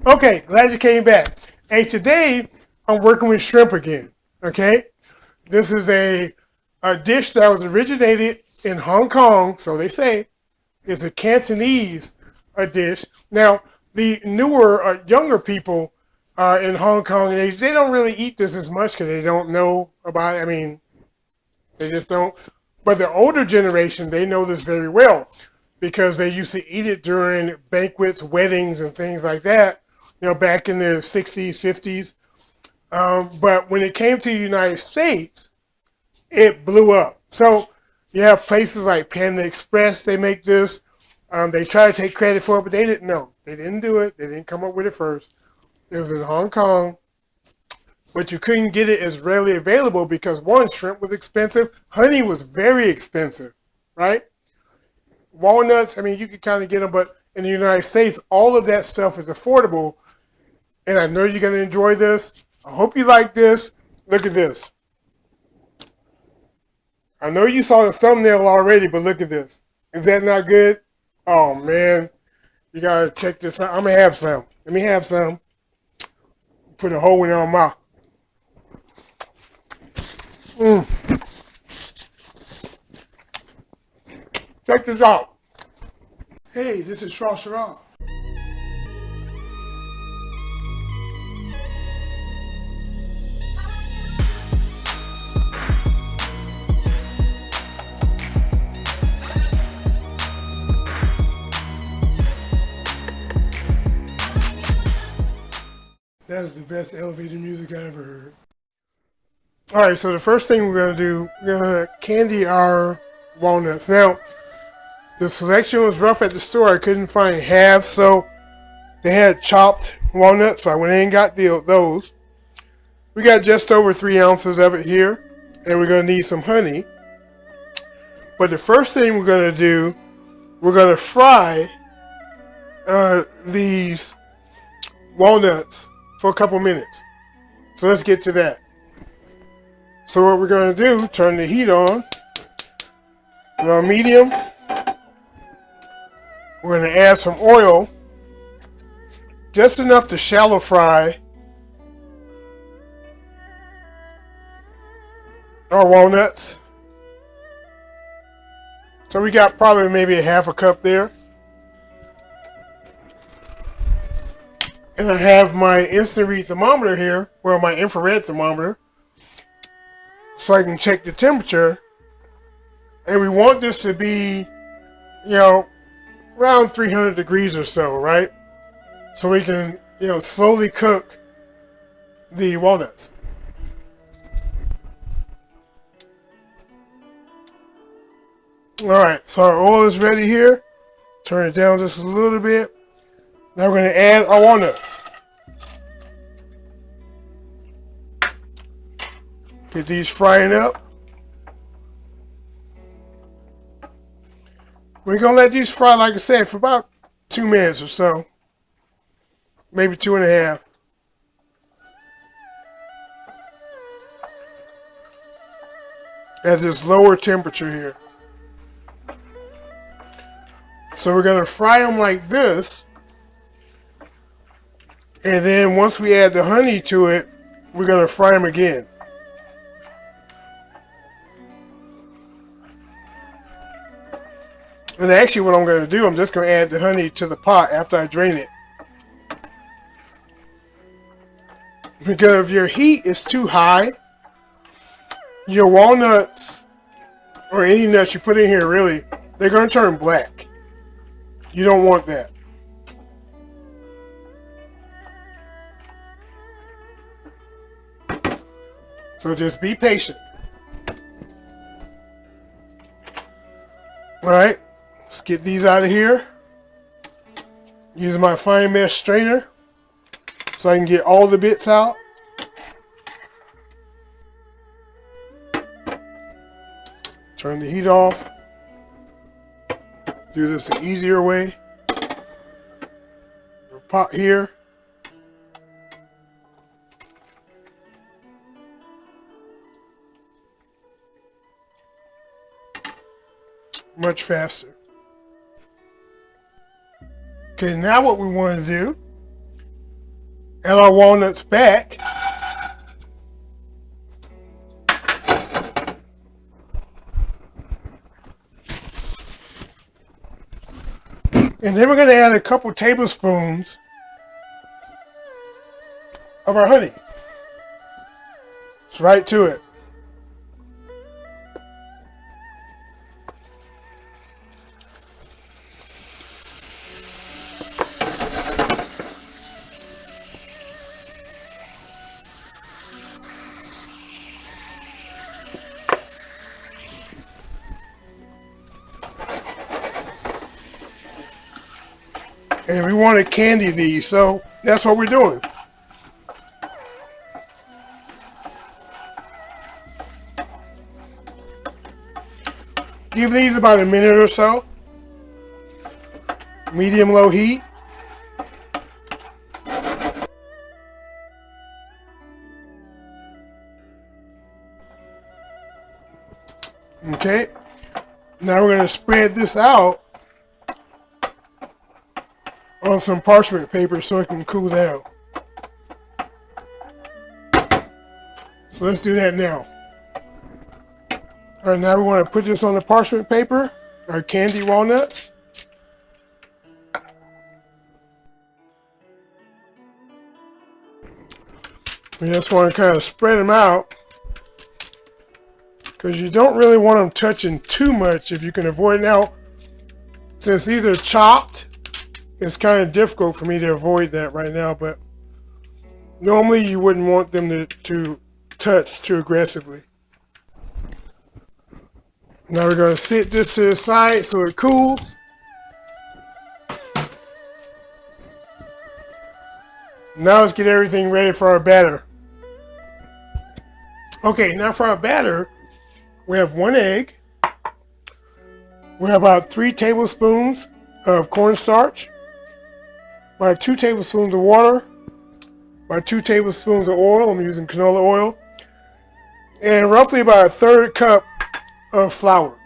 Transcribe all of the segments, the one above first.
Okay, glad you came back. Hey, today I'm working with shrimp again. Okay, this is a dish that was originated in Hong Kong, so they say. It's a Cantonese dish. Now, the newer, younger people in Hong Kong and Asia, they don't really eat this as much because they don't know about it. I mean, they just don't. But the older generation, they know this very well because they used to eat it during banquets, weddings, and things like that, back in the 60s, 50s. But when it came to the United States, it blew up. So you have places like Panda Express, they make this. They try to take credit for it, but they didn't know. They didn't do it. They didn't come up with it first. It was in Hong Kong, but you couldn't get it as readily available because one, shrimp was expensive. Honey was very expensive, right? Walnuts, I mean, you could kind of get them, but in the United States, all of that stuff is affordable. And I know you're going to enjoy this. I hope you like this. Look at this. I know you saw the thumbnail already, but look at this. Is that not good? Oh, man. You got to check this out. I'm going to have some. Let me have some. Put a hole in it on my. Check this out. Hey, this is Shrashira. That's the best elevator music I ever heard. All right, so the first thing we're going to do, we're going to candy our walnuts. Now, the selection was rough at the store. I couldn't find halves, so they had chopped walnuts, so I went in and got those. We got just over 3 ounces of it here, and we're going to need some honey. But the first thing we're going to do, we're going to fry these walnuts for a couple minutes. So let's get to that. So what we're going to do, turn the heat on medium. We're going to add some oil, just enough to shallow fry our walnuts. So we got probably maybe a half a cup there. And I have my instant read thermometer here, well, my infrared thermometer, so I can check the temperature. And we want this to be, around 300 degrees or so, right? So we can, slowly cook the walnuts. All right, so our oil is ready here. Turn it down just a little bit. Now we're going to add our walnuts. Get these frying up. We're going to let these fry, like I said, for about 2 minutes or so. Maybe 2.5. At this lower temperature here. So we're going to fry them like this. And then once we add the honey to it, we're going to fry them again. And actually what I'm going to do, I'm just going to add the honey to the pot after I drain it. Because if your heat is too high, your walnuts, or any nuts you put in here really, they're going to turn black. You don't want that. So just be patient. All right, let's get these out of here. Using my fine mesh strainer so I can get all the bits out. Turn the heat off. Do this the easier way. Pot here. Much faster. Okay, now what we want to do, add our walnuts back. And then we're going to add a couple tablespoons of our honey. It's right to it. And we want to candy these, so that's what we're doing. Give these about a minute or so. Medium-low heat. Okay. Now we're going to spread this out on some parchment paper so it can cool down. So let's do that now. All right, now we want to put this on the parchment paper, our candy walnuts. We just want to kind of spread them out because you don't really want them touching too much if you can avoid it. Now, since these are chopped, it's kind of difficult for me to avoid that right now, but normally you wouldn't want them to touch too aggressively. Now we're going to sit this to the side so it cools. Now let's get everything ready for our batter. Okay, now for our batter, we have 1 egg. We have about 3 tablespoons of cornstarch, about 2 tablespoons of water, about 2 tablespoons of oil. I'm using canola oil, and roughly about 1/3 cup of flour.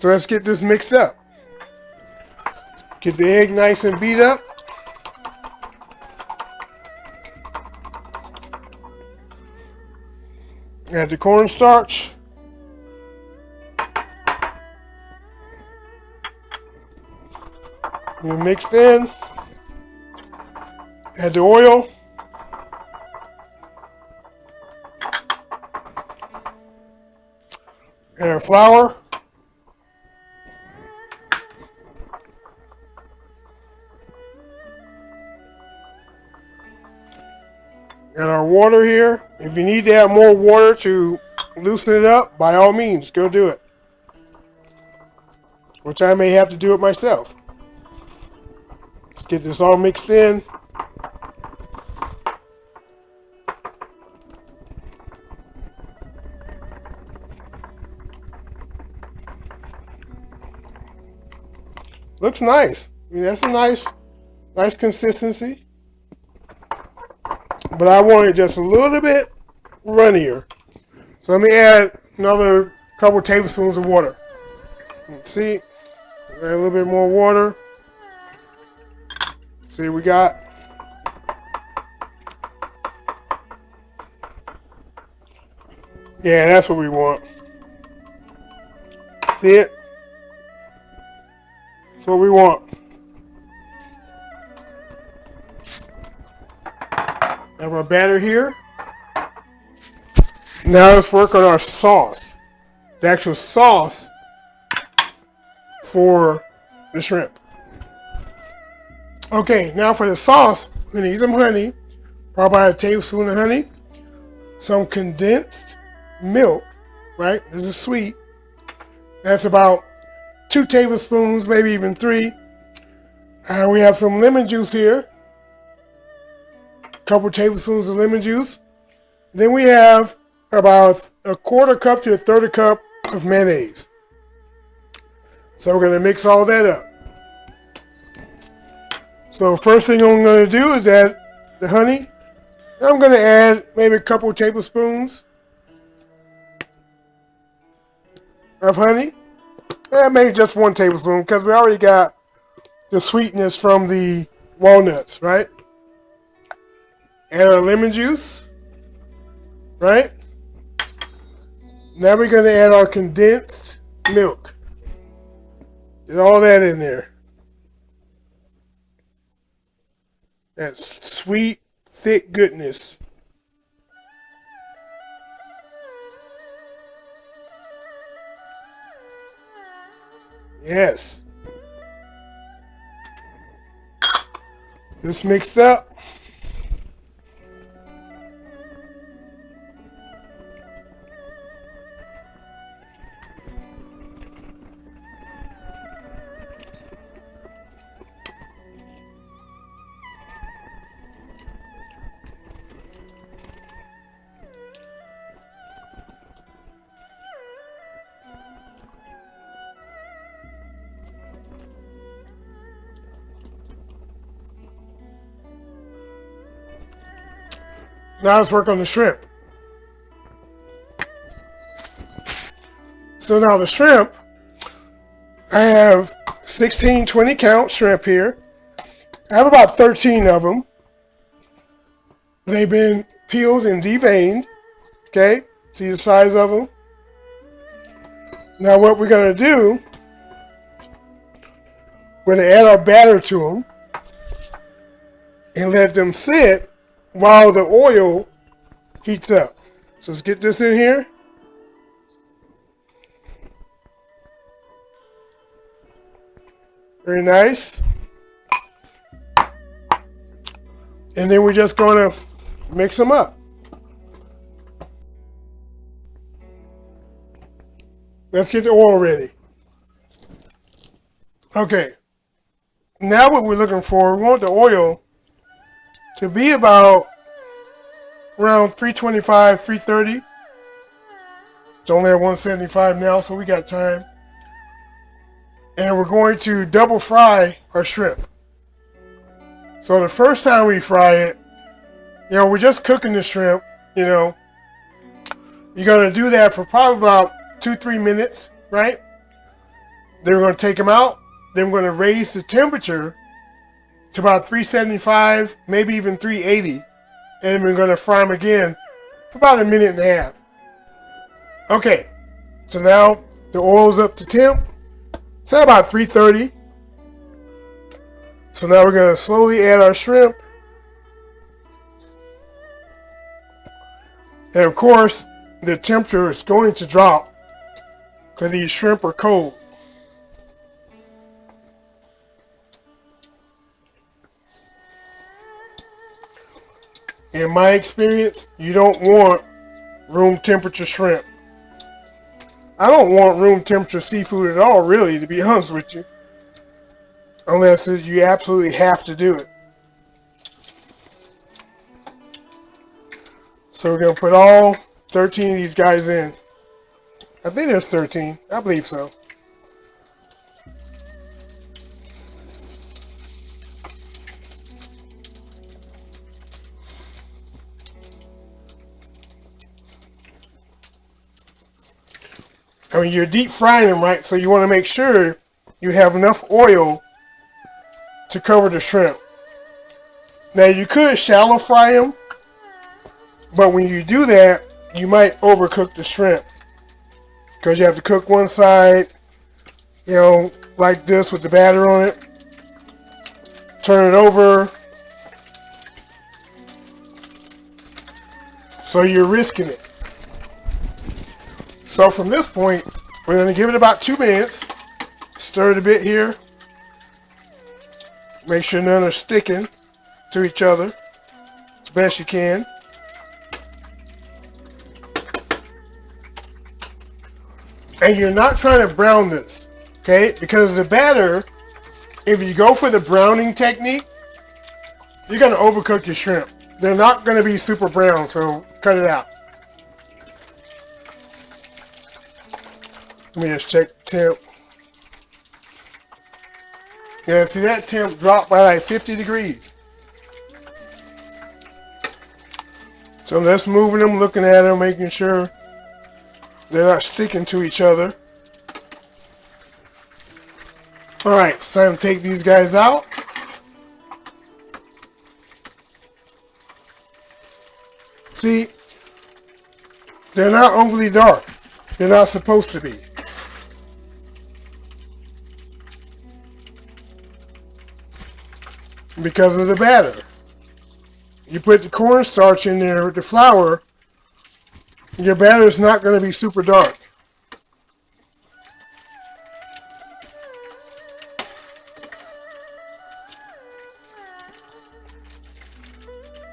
So let's get this mixed up. Get the egg nice and beat up. Add the cornstarch. You mixed in. Add the oil. And our flour. And our water here. If you need to add more water to loosen it up, by all means, go do it. Which I may have to do it myself. Let's get this all mixed in. Looks nice. I mean, that's a nice consistency. But I want it just a little bit runnier. So let me add another couple tablespoons of water. Let's see, add a little bit more water. See what we got. Yeah, that's what we want. See it? That's what we want. Have our batter here. Now let's work on our sauce. The actual sauce for the shrimp. Okay, now for the sauce, we need some honey, probably a tablespoon of honey, some condensed milk, right? This is sweet. That's about 2 tablespoons, maybe even 3. And we have some lemon juice here. Couple tablespoons of lemon juice. Then we have about 1/4 cup to 1/3 cup of mayonnaise. So we're going to mix all that up. So first thing I'm going to do is add the honey. I'm going to add maybe a couple tablespoons of honey. Maybe just 1 tablespoon because we already got the sweetness from the walnuts, right? Add our lemon juice, right? Now we're going to add our condensed milk. Get all that in there. That sweet, thick goodness. Yes. This mixed up. Now let's work on the shrimp. So now the shrimp, I have 16, 20 count shrimp here. I have about 13 of them. They've been peeled and deveined. Okay, see the size of them? Now what we're going to do, we're going to add our batter to them and let them sit while the oil heats up. So let's get this in here. Very nice. And then we're just going to mix them up. Let's get the oil ready. Okay. Now what we're looking for, we want the oil to be about around 325, 330. It's only at 175 now, so we got time. And we're going to double fry our shrimp. So the first time we fry it, we're just cooking the shrimp, You're going to do that for probably about 2-3 minutes, right? Then we're going to take them out. Then we're going to raise the temperature to about 375, maybe even 380. And we're going to fry them again for about 1.5 minutes. Okay, so now the oil's up to temp. It's at about 330. So now we're going to slowly add our shrimp. And of course, the temperature is going to drop because these shrimp are cold. In my experience, you don't want room temperature shrimp. I don't want room temperature seafood at all, really, to be honest with you. Unless you absolutely have to do it. So we're going to put all 13 of these guys in. I think there's 13. I believe so. I mean, you're deep frying them, right? So you want to make sure you have enough oil to cover the shrimp. Now, you could shallow fry them, but when you do that, you might overcook the shrimp because you have to cook one side, like this with the batter on it. Turn it over. So you're risking it. So from this point, we're going to give it about 2 minutes. Stir it a bit here. Make sure none are sticking to each other as best you can. And you're not trying to brown this, okay? Because the batter, if you go for the browning technique, you're going to overcook your shrimp. They're not going to be super brown, so cut it out. Let me just check the temp. Yeah, see that temp dropped by like 50 degrees. So I'm just moving them, looking at them, making sure they're not sticking to each other. All right, it's time to take these guys out. See, they're not overly dark. They're not supposed to be. Because of the batter. You put the cornstarch in there with the flour, your batter is not going to be super dark.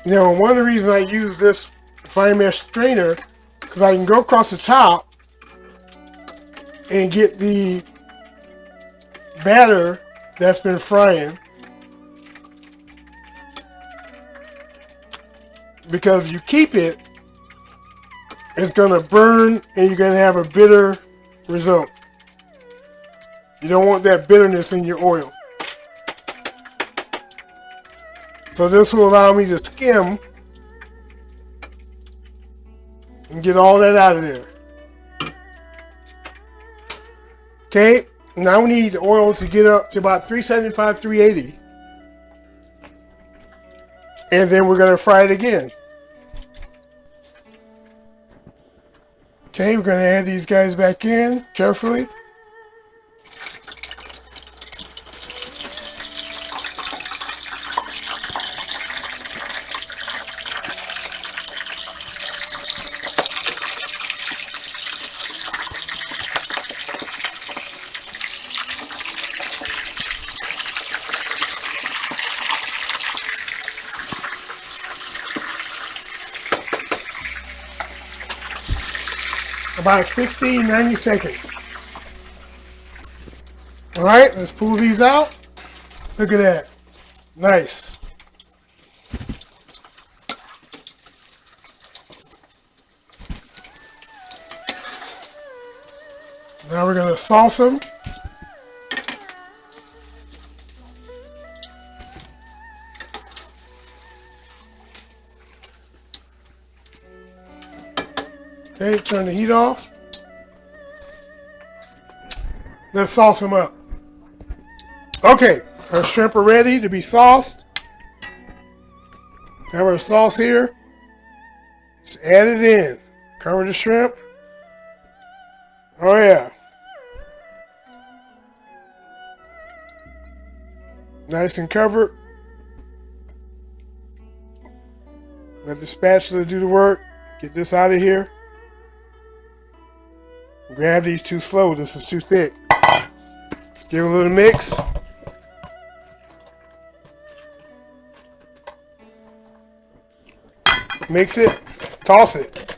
You know, one of the reasons I use this fine mesh strainer, because I can go across the top and get the batter that's been frying. Because if you keep it, it's going to burn and you're going to have a bitter result. You don't want that bitterness in your oil. So this will allow me to skim and get all that out of there. Okay, now we need the oil to get up to about 375, 380. And then we're going to fry it again. Okay, we're going to add these guys back in carefully. About 60, 90 seconds. All right, let's pull these out. Look at that. Nice. Now we're going to sauce them. Okay, turn the heat off. Let's sauce them up. Okay, our shrimp are ready to be sauced. Have our sauce here. Just add it in. Cover the shrimp. Oh yeah. Nice and covered. Let the spatula do the work. Get this out of here. Gravity's too slow. This is too thick. Give it a little mix. Mix it. Toss it.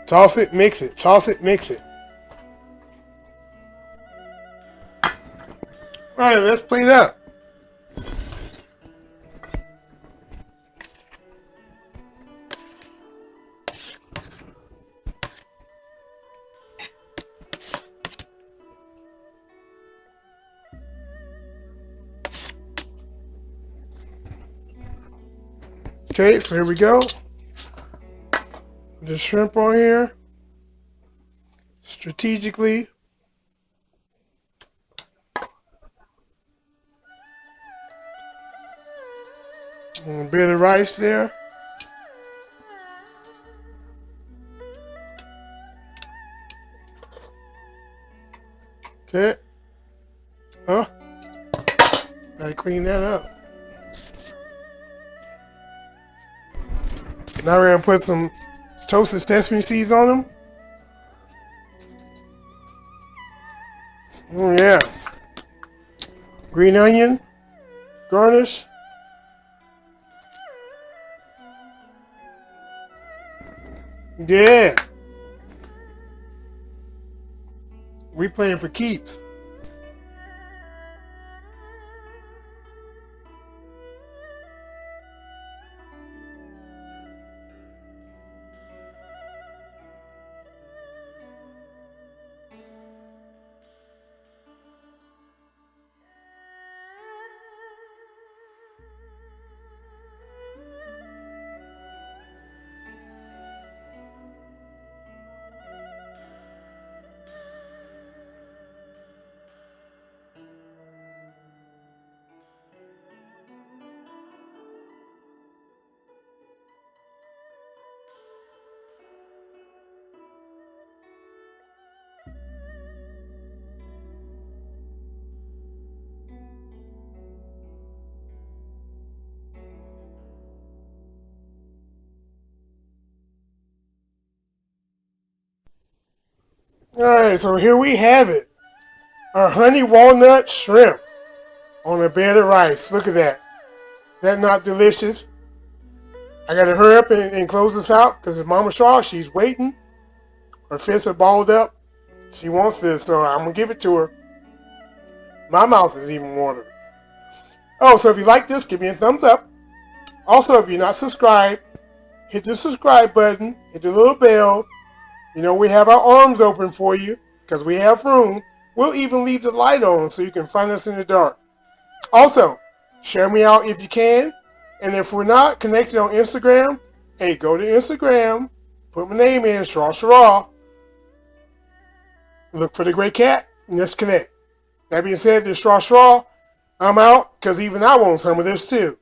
Toss it. Mix it. Toss it. Mix it. All right, let's plate it up. Okay, so here we go. The shrimp on here. Strategically. And a bit of rice there. Okay. Oh. Gotta clean that up. Now we're gonna put some toasted sesame seeds on them. Oh yeah. Green onion, garnish. Yeah. We playing for keeps. Alright, so here we have it. A honey walnut shrimp on a bed of rice. Look at that. That not delicious? I gotta hurry up and close this out because Mama Shaw, she's waiting. Her fists are balled up. She wants this, so I'm gonna give it to her. My mouth is even watering. Oh, so if you like this, give me a thumbs up. Also, if you're not subscribed, hit the subscribe button, hit the little bell. You know, we have our arms open for you because we have room. We'll even leave the light on so you can find us in the dark. Also, share me out if you can. And if we're not connected on Instagram, hey, go to Instagram, put my name in, Shrashira. Look for the gray cat, and let's connect. That being said, this Shrashira, I'm out because even I want some of this too.